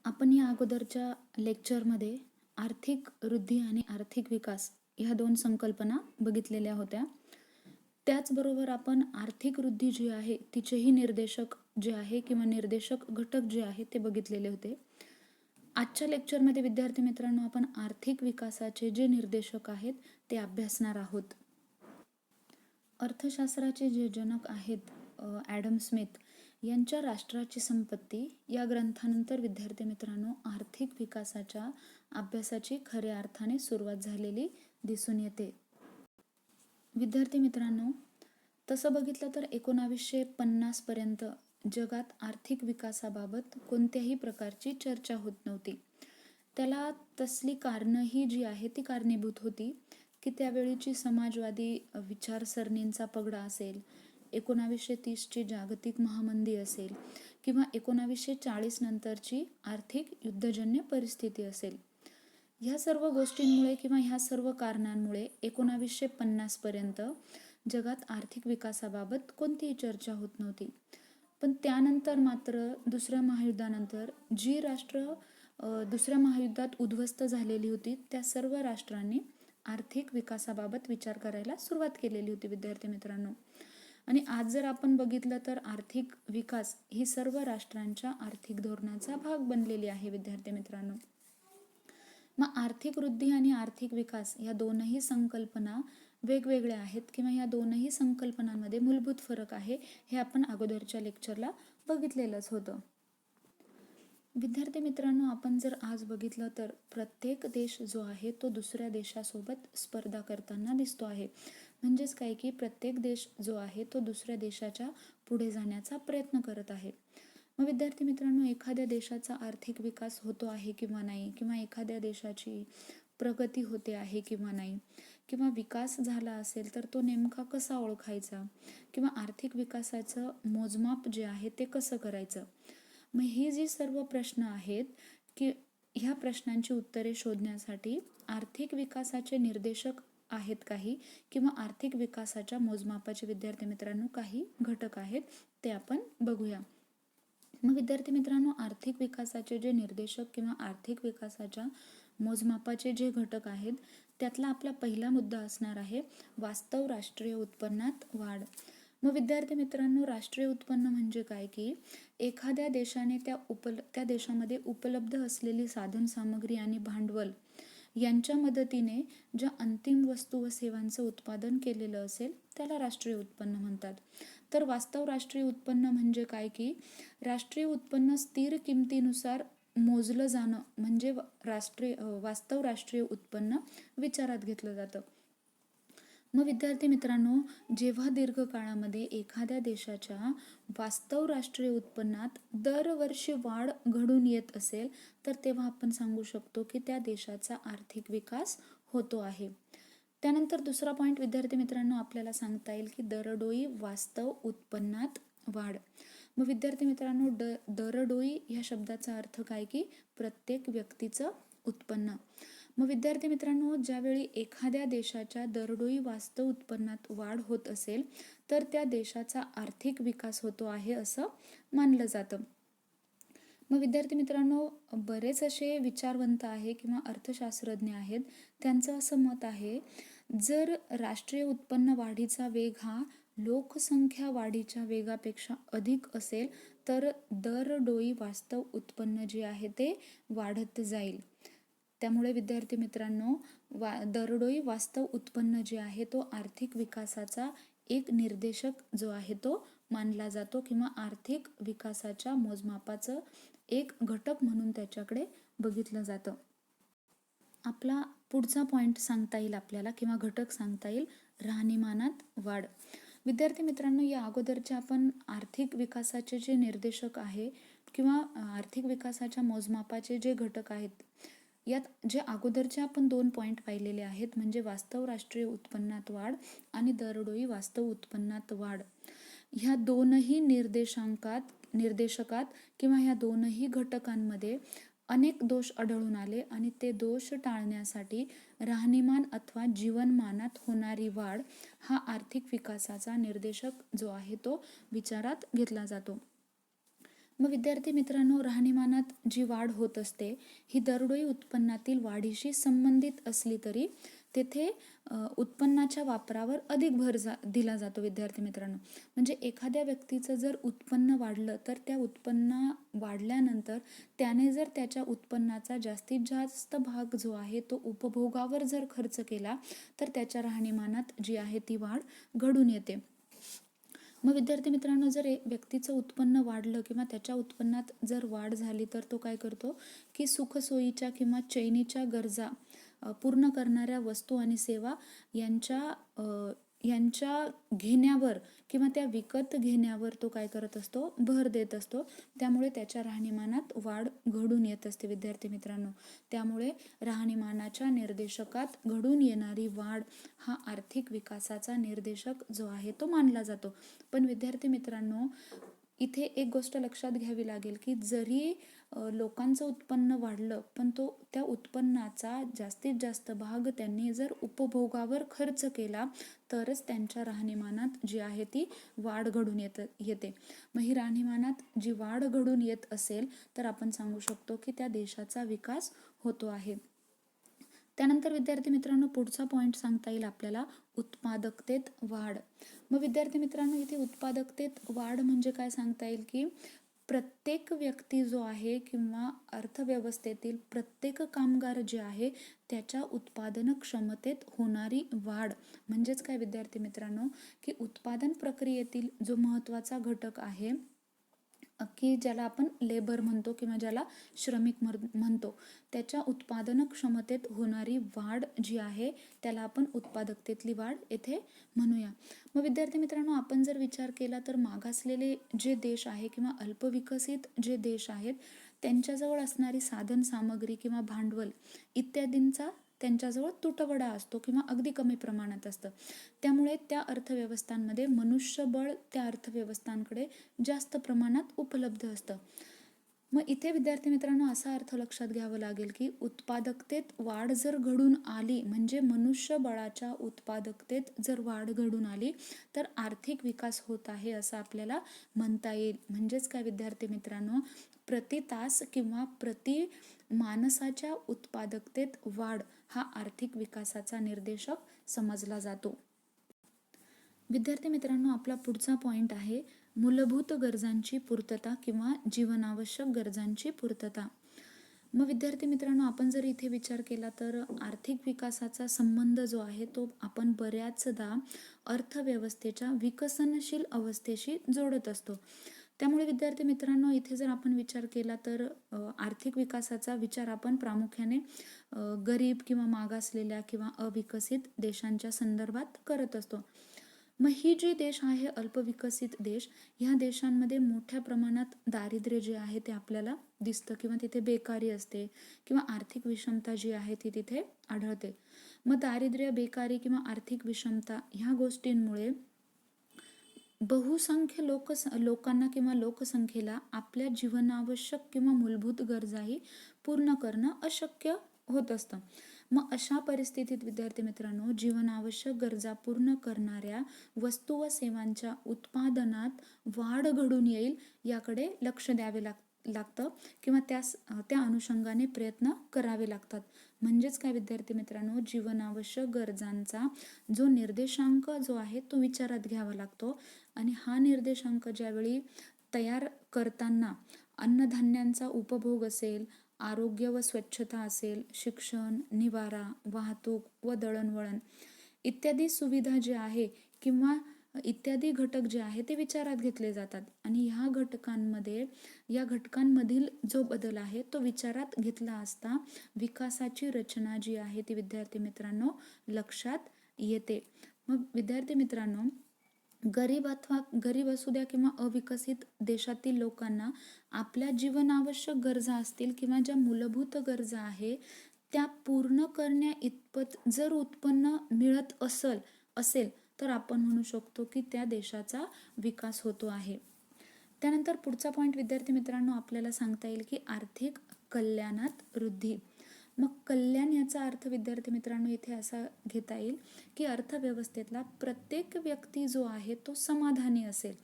आपण या अगोदरच्या लेक्चरमध्ये आर्थिक वृद्धी आणि आर्थिक विकास ह्या दोन संकल्पना बघितलेल्या होत्या. त्याचबरोबर आपण आर्थिक वृद्धी जी आहे तिचेही निर्देशक जे आहे किंवा निर्देशक घटक जे आहे ते बघितलेले होते. आजच्या लेक्चरमध्ये विद्यार्थी मित्रांनो आपण आर्थिक विकासाचे जे निर्देशक आहेत ते अभ्यासणार आहोत. अर्थशास्त्राचे जे जनक आहेत ॲडम स्मिथ यांच्या राष्ट्राची संपत्ती या ग्रंथानंतर विद्यार्थी मित्रांनो आर्थिक विकासाच्या अभ्यासाची खऱ्या अर्थाने सुरुवात झालेली दिसून येते. विद्यार्थी मित्रांनो, तसं बघितलं तर 1950 पर्यंत जगात आर्थिक विकासाबाबत कोणत्याही प्रकारची चर्चा होत नव्हती. त्याला तसली कारणंही जी आहे ती कारणीभूत होती की त्यावेळीची समाजवादी विचारसरणींचा पगडा असेल, 1930ची जागतिक महामंदी असेल किंवा 1940 नंतरची आर्थिक युद्धजन्य परिस्थिती असेल. ह्या सर्व गोष्टींमुळे किंवा ह्या सर्व कारणांमुळे 1950 पर्यंत जगात आर्थिक विकासाबाबत कोणतीही चर्चा होत नव्हती. पण त्यानंतर मात्र दुसऱ्या महायुद्धानंतर जी राष्ट्र दुसऱ्या महायुद्धात उद्ध्वस्त झालेली होती त्या सर्व राष्ट्रांनी आर्थिक विकासाबाबत विचार करायला सुरुवात केलेली होती विद्यार्थी मित्रांनो. आणि आज जर आपण बघितलं तर आर्थिक विकास ही सर्व राष्ट्रांच्या आर्थिक धोरणाचा भाग बनलेली आहे विद्यार्थी मित्रांनो. मग आर्थिक वृद्धी आणि आर्थिक विकास या दोनही संकल्पना वेगवेगळ्या आहेत किंवा या दोनही संकल्पनांमध्ये मूलभूत फरक आहे हे आपण अगोदरच्या लेक्चरला बघितलेलंच होतं. विद्यार्थी मित्रांनो, आपण जर आज बघितलं तर प्रत्येक देश जो आहे तो दुसऱ्या देशासोबत स्पर्धा करताना दिसतो आहे. म्हणजेच काय की प्रत्येक देश जो आहे तो दुसऱ्या देशाच्या पुढे जाण्याचा प्रयत्न करत आहे. मग विद्यार्थी मित्रांनो, एखाद्या देशाचा आर्थिक विकास होतो आहे किंवा नाही, किंवा एखाद्या देशाची प्रगती होते आहे किंवा नाही, किंवा विकास झाला असेल तर तो नेमका कसा ओळखायचा, किंवा आर्थिक विकासाचं मोजमाप जे आहे ते कसं करायचं. मग ही जी सर्व प्रश्न आहेत की ह्या प्रश्नांची उत्तरे शोधण्यासाठी आर्थिक विकासाचे निर्देशक आहेत काही, किंवा आर्थिक विकासाच्या मोजमापाचे विद्यार्थी मित्रांनो काही घटक आहेत ते आपण बघूया. मग विद्यार्थी मित्रांनो, आर्थिक विकासाचे जे निर्देशक किंवा आर्थिक विकासाच्या मोजमापाचे जे घटक आहेत त्यातला आपला पहिला मुद्दा असणार आहे वास्तव राष्ट्रीय उत्पन्नात वाढ. मग विद्यार्थी मित्रांनो, राष्ट्रीय उत्पन्न म्हणजे काय की एखाद्या देशाने त्या देशामध्ये उपलब्ध असलेली साधन सामग्री आणि भांडवल यांच्या मदतीने ज्या अंतिम वस्तू व सेवांचं उत्पादन केलेलं असेल त्याला राष्ट्रीय उत्पन्न म्हणतात. तर वास्तव राष्ट्रीय उत्पन्न म्हणजे काय की राष्ट्रीय उत्पन्न स्थिर किमतीनुसार मोजलं जाणं म्हणजे वास्तव राष्ट्रीय उत्पन्न विचारात घेतलं जातं. मग विद्यार्थी मित्रांनो, जेव्हा दीर्घकाळामध्ये एखाद्या देशाच्या वास्तव राष्ट्रीय उत्पन्नात दरवर्षी वाढ घडून येत असेल तर तेव्हा आपण सांगू शकतो की त्या देशाचा आर्थिक विकास होतो आहे. त्यानंतर दुसरा पॉईंट विद्यार्थी मित्रांनो आपल्याला सांगता येईल की दरडोई वास्तव उत्पन्नात वाढ. मग विद्यार्थी मित्रांनो, दरडोई ह्या शब्दाचा अर्थ काय की प्रत्येक व्यक्तीचं उत्पन्न. मग विद्यार्थी मित्रांनो, ज्यावेळी एखाद्या देशाच्या दरडोई वास्तव उत्पन्नात वाढ होत असेल तर त्या देशाचा आर्थिक विकास होतो आहे असं मानलं जातं. मग विद्यार्थी मित्रांनो, बरेच असे विचारवंत आहे किंवा अर्थशास्त्रज्ञ आहेत त्यांचं असं मत आहे जर राष्ट्रीय उत्पन्न वाढीचा वेग हा लोकसंख्या वाढीच्या वेगापेक्षा अधिक असेल तर दरडोई वास्तव उत्पन्न जे आहे ते वाढत जाईल. त्यामुळे विद्यार्थी मित्रांनो, दरडोई वास्तव उत्पन्न जे आहे तो आर्थिक विकासाचा एक निर्देशक जो आहे तो मानला जातो किंवा आर्थिक विकासाच्या मोजमापाचं एक घटक म्हणून त्याच्याकडे बघितलं जातं. आपला पुढचा पॉईंट सांगता येईल आपल्याला किंवा घटक सांगता येईल राहणीमानात वाढ. विद्यार्थी मित्रांनो, या अगोदरचे आपण आर्थिक विकासाचे जे निर्देशक आहे किंवा आर्थिक विकासाच्या मोजमापाचे जे घटक आहेत यात जे अगोदरचे आपण 2 पॉईंट पाहिलेले आहेत म्हणजे वास्तव राष्ट्रीय उत्पन्नात वाढ आणि दरडोई वास्तव उत्पन्नात वाढ. ह्या दोनही निर्देशकात किंवा ह्या दोनही घटकांमध्ये अनेक दोष आढळून आले आणि ते दोष टाळण्यासाठी राहणीमान अथवा जीवनमानात होणारी वाढ हा आर्थिक विकासाचा निर्देशक जो आहे तो विचारात घेतला जातो. मग विद्यार्थी मित्रांनो, राहणीमानात जी वाढ होत असते ही दरडोई उत्पन्नातील वाढीशी संबंधित असली तरी तेथे उत्पन्नाच्या वापरावर अधिक दिला जातो विद्यार्थी मित्रांनो. म्हणजे एखाद्या व्यक्तीचं जर उत्पन्न वाढलं तर त्या उत्पन्न वाढल्यानंतर त्याने जर त्याच्या उत्पन्नाचा जास्तीत जास्त भाग जो आहे तो उपभोगावर जर खर्च केला तर त्याच्या राहणीमानात जी आहे ती वाढ घडून येते. मग विद्यार्थी मित्रांनो, जर व्यक्तीचं उत्पन्न वाढलं किंवा त्याच्या उत्पन्नात जर वाढ झाली तर तो काय करतो की सुखसोयीच्या किंवा चैनीच्या गरजा पूर्ण करणाऱ्या वस्तू आणि सेवा यांच्या यांच्या घेण्यावर किंवा त्या विकत घेण्यावर तो काय करत असतो, भर देत असतो. त्यामुळे त्याच्या राहणीमानात वाढ घडून येत असते विद्यार्थी मित्रांनो. त्यामुळे राहणीमानाच्या निर्देशकात घडून येणारी वाढ हा आर्थिक विकासाचा निर्देशक जो आहे तो मानला जातो. पण विद्यार्थी मित्रांनो, इथे एक गोष्ट लक्षात घ्यावी लागेल की जरी लोकांचं उत्पन्न वाढलं पण त्या उत्पन्नाचा जास्तीत जास्त भाग त्यांनी जर उपभोगावर खर्च केला तरच त्यांच्या राहणीमानात जी आहे ती वाढ घडून येते. मग ही राहणीमानात जी वाढ घडून येत असेल तर आपण सांगू शकतो की त्या देशाचा विकास होतो आहे. त्यानंतर विद्यार्थी मित्रांनो, पुढचा पॉईंट सांगता येईल आपल्याला उत्पादकतेत वाढ. मग विद्यार्थी मित्रांनो, इथे उत्पादकतेत वाढ म्हणजे काय सांगता येईल की प्रत्येक व्यक्ती जो आहे किंवा अर्थव्यवस्थेतील प्रत्येक कामगार जे आहे त्याच्या उत्पादन क्षमतेत होणारी वाढ. म्हणजेच काय विद्यार्थी मित्रांनो, की उत्पादन प्रक्रियेतील जो महत्त्वाचा घटक आहे की ज्याला आपण लेबर म्हणतो किंवा ज्याला श्रमिक म्हणतो, त्याच्या उत्पादन क्षमतेत होणारी वाढ जी आहे त्याला आपण उत्पादकतेतली वाढ येथे म्हणूया. मग विद्यार्थी मित्रांनो, आपण जर विचार केला तर मागासलेले जे देश आहे किंवा अल्पविकसित जे देश आहेत त्यांच्याजवळ असणारी साधन सामग्री किंवा भांडवल इत्यादींचा त्यांच्याजवळ तुटवडा असतो किंवा अगदी कमी प्रमाणात असतं. त्यामुळे त्या अर्थव्यवस्थांमध्ये मनुष्यबळ त्या अर्थव्यवस्थांकडे जास्त प्रमाणात उपलब्ध असतं. मग इथे विद्यार्थी मित्रांनो, असा अर्थ लक्षात घ्यावा लागेल की उत्पादकतेत वाढ जर घडून आली म्हणजे मनुष्यबळाच्या उत्पादकतेत जर वाढ घडून आली तर आर्थिक विकास होत आहे असं आपल्याला म्हणता येईल. म्हणजेच काय विद्यार्थी मित्रांनो, प्रति तास किंवा प्रति माणसाच्या उत्पादकतेत वाढ हा आर्थिक विकासाचा निर्देशक समजला जातो. विद्यार्थी मित्रांनो, आपला पुढचा पॉईंट आहे मूलभूत गरजांची पूर्तता किंवा जीवनावश्यक गरजांची पूर्तता. मग विद्यार्थी मित्रांनो, आपण जर इथे विचार केला तर आर्थिक विकासाचा संबंध जो आहे तो आपण बऱ्याचदा अर्थव्यवस्थेच्या विकसनशील अवस्थेशी जोडत असतो. त्यामुळे विद्यार्थी मित्रांनो, इथे जर आपण विचार केला तर आर्थिक विकासाचा विचार आपण प्रामुख्याने गरीब किंवा मागासलेल्या किंवा अविकसित देशांच्या संदर्भात करत असतो. मग ही जी देश आहे अल्पविकसित देश, ह्या देशांमध्ये मोठ्या प्रमाणात दारिद्र्य जे आहे ते आपल्याला दिसतं किंवा तिथे बेकारी असते किंवा आर्थिक विषमता जी आहे ती तिथे आढळते. मग दारिद्र्य, बेकारी किंवा आर्थिक विषमता ह्या गोष्टींमुळे बहुसंख्य लोकांना किंवा लोकसंख्येला आपल्या जीवनावश्यक किंवा मूलभूत गरजाही पूर्ण करणं अशक्य होत असतं. मग अशा परिस्थितीत विद्यार्थी मित्रांनो, जीवनावश्यक गरजा पूर्ण करणाऱ्या वस्तू व सेवांच्या उत्पादनात वाढ घडून येईल याकडे लक्ष द्यावे लागतं किंवा त्या अनुषंगाने प्रयत्न करावे लागतात. म्हणजेच काय विद्यार्थी मित्रांनो, जीवनावश्यक गरजांचा जो निर्देशांक जो आहे तो विचारात घ्यावा लागतो आणि हा निर्देशांक ज्यावेळी तयार करताना अन्नधान्यांचा उपभोग असेल, आरोग्य व स्वच्छता असेल, शिक्षण, निवारा, वाहतूक व दळणवळण इत्यादी सुविधा जे आहे किंवा इत्यादी घटक जे आहे ते विचारात घेतले जातात आणि या घटकांमधील जो बदल आहे तो विचारात घेतला असता विकासाची रचना जी आहे ती विद्यार्थी मित्रांनो लक्षात येते. मग विद्यार्थी मित्रांनो, गरीब असू द्या किंवा अविकसित देशातील लोकांना आपल्या जीवनावश्यक गरजा असतील किंवा ज्या मूलभूत गरजा आहे त्या पूर्ण करण्या इतपत जर उत्पन्न मिळत असेल तर आपण म्हणू शकतो की त्या देशाचा विकास होतो आहे. त्यानंतर पुढचा पॉईंट विद्यार्थी मित्रांनो आपल्याला सांगता येईल की आर्थिक कल्याणात वृद्धी. मग कल्याण याचा अर्थ विद्यार्थी मित्रांनो इथे असा घेता येईल की अर्थव्यवस्थेतला प्रत्येक व्यक्ती जो आहे तो समाधानी असेल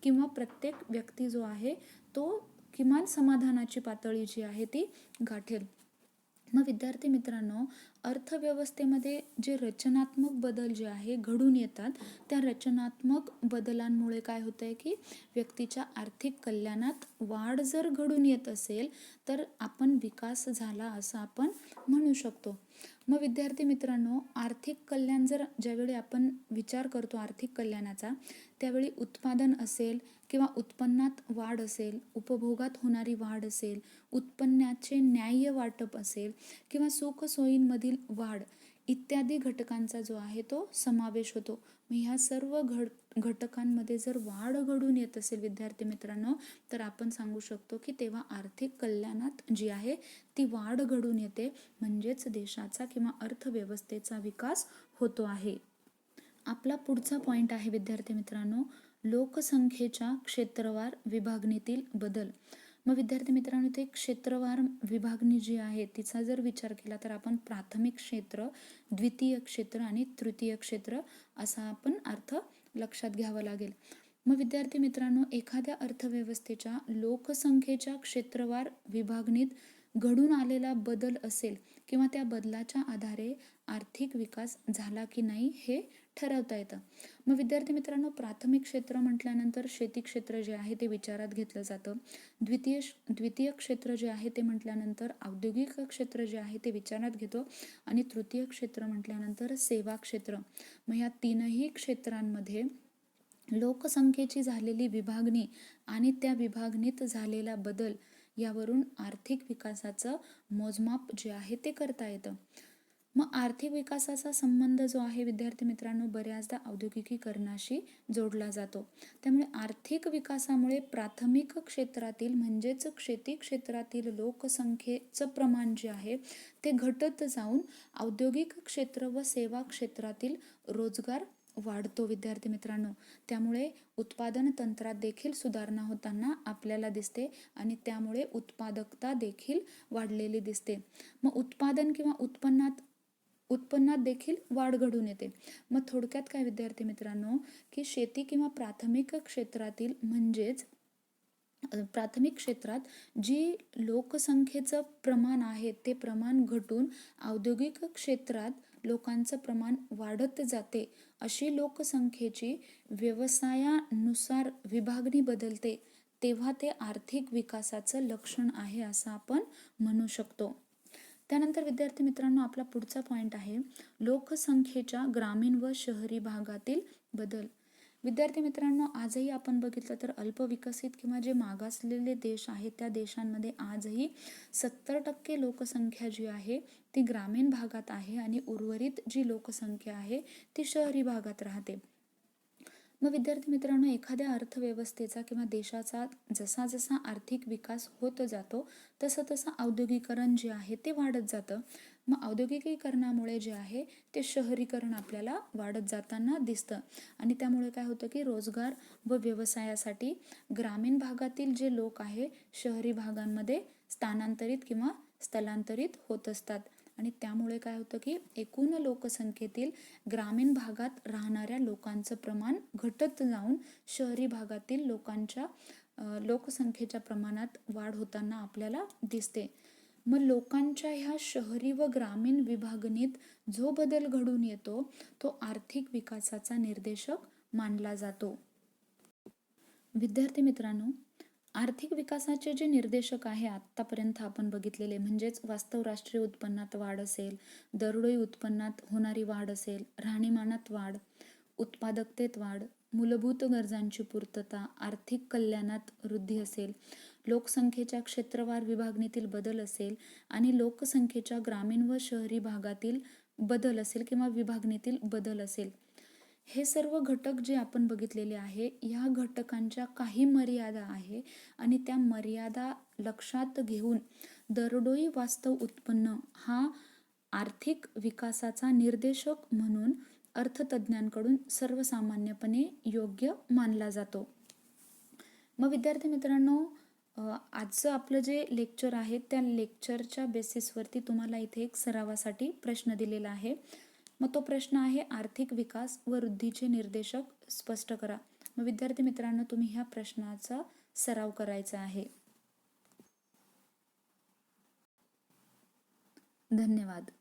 किंवा प्रत्येक व्यक्ती जो आहे तो किमान समाधानाची पातळी जी आहे ती गाठेल. मग विद्यार्थी मित्रांनो, अर्थव्यवस्थेमध्ये जे रचनात्मक बदल जे आहे घडून येतात, त्या रचनात्मक बदलांमुळे काय होतंय की व्यक्तीच्या आर्थिक कल्याणात वाढ जर घडून येत असेल तर आपण विकास झाला असं आपण म्हणू शकतो. मग विद्यार्थी मित्रांनो, आर्थिक कल्याण जर ज्यावेळी आपण विचार करतो आर्थिक कल्याणाचा, त्यावेळी उत्पादन असेल किंवा उत्पन्नात वाढ असेल, उपभोगात होणारी वाढ असेल, उत्पन्नाचे न्याय्य वाटप असेल किंवा सुखसोयींमधील वाढ इत्यादी घटकांचा जो आहे तो समावेश होतो. मग ह्या सर्व घटकांमध्ये जर वाढ घडून येत असेल विद्यार्थी मित्रांनो, तर आपण सांगू शकतो की तेव्हा आर्थिक कल्याणात जी आहे ती वाढ घडून येते, म्हणजेच देशाचा किंवा अर्थव्यवस्थेचा विकास होतो आहे. आपला पुढचा पॉईंट आहे विद्यार्थी मित्रांनो, लोकसंख्येच्या क्षेत्रवार विभागणीतील बदल. मग विद्यार्थी मित्रांनो, ते क्षेत्रवार विभागणी जी आहे तिचा जर विचार केला तर आपण प्राथमिक क्षेत्र, द्वितीय क्षेत्र आणि तृतीय क्षेत्र असा आपण अर्थ लक्षात घ्यावा लागेल. मग विद्यार्थी मित्रांनो, एखाद्या अर्थव्यवस्थेच्या लोकसंख्येच्या क्षेत्रवार विभागणीत घडून आलेला बदल असेल किंवा त्या बदलाच्या आधारे आर्थिक विकास झाला की नाही हे ठरवता येतं. मग विद्यार्थी मित्रांनो, प्राथमिक क्षेत्र म्हटल्यानंतर शेती क्षेत्र जे आहे ते विचारात घेतलं जातं. द्वितीय क्षेत्र जे आहे ते म्हटल्यानंतर औद्योगिक क्षेत्र जे आहे ते विचारात घेतो आणि तृतीय क्षेत्र म्हटल्यानंतर सेवा क्षेत्र. मग या तीनही क्षेत्रांमध्ये लोकसंख्येची झालेली विभागणी आणि त्या विभागणीत झालेला बदल यावरून आर्थिक विकासाचं मोजमाप जे आहे ते करता येतं. मग आर्थिक विकासाचा संबंध जो आहे विद्यार्थी मित्रांनो, बऱ्याचदा औद्योगिकीकरणाशी जोडला जातो. त्यामुळे आर्थिक विकासामुळे प्राथमिक क्षेत्रातील म्हणजेच शेती क्षेत्रातील लोकसंख्येचं प्रमाण जे आहे ते घटत जाऊन औद्योगिक क्षेत्र व सेवा क्षेत्रातील रोजगार वाढतो विद्यार्थी मित्रांनो. त्यामुळे उत्पादन तंत्रात देखील सुधारणा होताना आपल्याला दिसते आणि त्यामुळे उत्पादकता देखील वाढलेली दिसते. मग उत्पादन किंवा उत्पन्नात देखील वाढ घडून येते. मग थोडक्यात काय विद्यार्थी मित्रांनो, की शेती किंवा प्राथमिक क्षेत्रातील म्हणजेच प्राथमिक क्षेत्रात जी लोकसंख्येचं प्रमाण आहे ते प्रमाण घटून औद्योगिक क्षेत्रात लोकांचं प्रमाण वाढत जाते, अशी लोकसंख्येची व्यवसायानुसार विभागणी बदलते, तेव्हा ते आर्थिक विकासाचं लक्षण आहे असं आपण म्हणू शकतो. त्यानंतर विद्यार्थी मित्रांनो, आपला पुढचा पॉईंट आहे लोकसंख्येच्या ग्रामीण व शहरी भागातील बदल. विद्यार्थी मित्रांनो, आजही आपण बघितलं तर अल्पविकसित किंवा जे मागासलेले देश आहेत त्या देशांमध्ये आजही 70% लोकसंख्या जी आहे ती ग्रामीण भागात आहे आणि उर्वरित जी लोकसंख्या आहे ती शहरी भागात राहते. मग विद्यार्थी मित्रांनो, एखाद्या अर्थव्यवस्थेचा किंवा देशाचा जसा जसा आर्थिक विकास होत जातो तसं तसं औद्योगिकरण जे आहे ते वाढत जातं. मग औद्योगिकीकरणामुळे जे आहे ते शहरीकरण आपल्याला वाढत जाताना दिसतं आणि त्यामुळे काय होतं की रोजगार व व्यवसायासाठी ग्रामीण भागातील जे लोक आहे शहरी भागांमध्ये स्थानांतरित किंवा स्थलांतरित होत असतात आणि त्यामुळे काय होतं की एकूण लोकसंख्येतील ग्रामीण भागात राहणाऱ्या लोकांचं प्रमाण घटत जाऊन शहरी भागातील लोकांच्या लोकसंख्येच्या प्रमाणात वाढ होताना आपल्याला दिसते. मग लोकांच्या ह्या शहरी व ग्रामीण विभागणीत जो बदल घडून येतो तो आर्थिक विकासाचा निर्देशक मानला जातो. विद्यार्थी मित्रांनो, आर्थिक विकासाचे जे निर्देशक आहे आत्तापर्यंत आपण बघितलेले म्हणजेच वास्तव राष्ट्रीय उत्पन्नात वाढ असेल, दरडोई उत्पन्नात होणारी वाढ असेल, राहणीमानात वाढ, उत्पादकतेत वाढ, मूलभूत गरजांची पूर्तता, आर्थिक कल्याणात वृद्धी असेल, लोकसंख्येच्या क्षेत्रवार विभागणीतील बदल असेल आणि लोकसंख्येच्या ग्रामीण व शहरी भागातील बदल असेल किंवा विभागणीतील बदल असेल, हे सर्व घटक जे आपण बघितलेले आहे ह्या घटकांच्या काही मर्यादा आहे आणि त्या मर्यादा लक्षात घेऊन दरडोई वास्तव उत्पन्न हा आर्थिक विकासाचा निर्देशक म्हणून अर्थतज्ज्ञांकडून सर्वसामान्यपणे योग्य मानला जातो. मग विद्यार्थी मित्रांनो, आजचं आपलं जे लेक्चर आहे त्या लेक्चरच्या बेसिसवरती तुम्हाला इथे एक सरावासाठी प्रश्न दिलेला आहे. मग तो प्रश्न आहे आर्थिक विकास व वृद्धीचे निर्देशक स्पष्ट करा. मग विद्यार्थी मित्रांनो, तुम्ही ह्या प्रश्नाचा सराव करायचा आहे. धन्यवाद.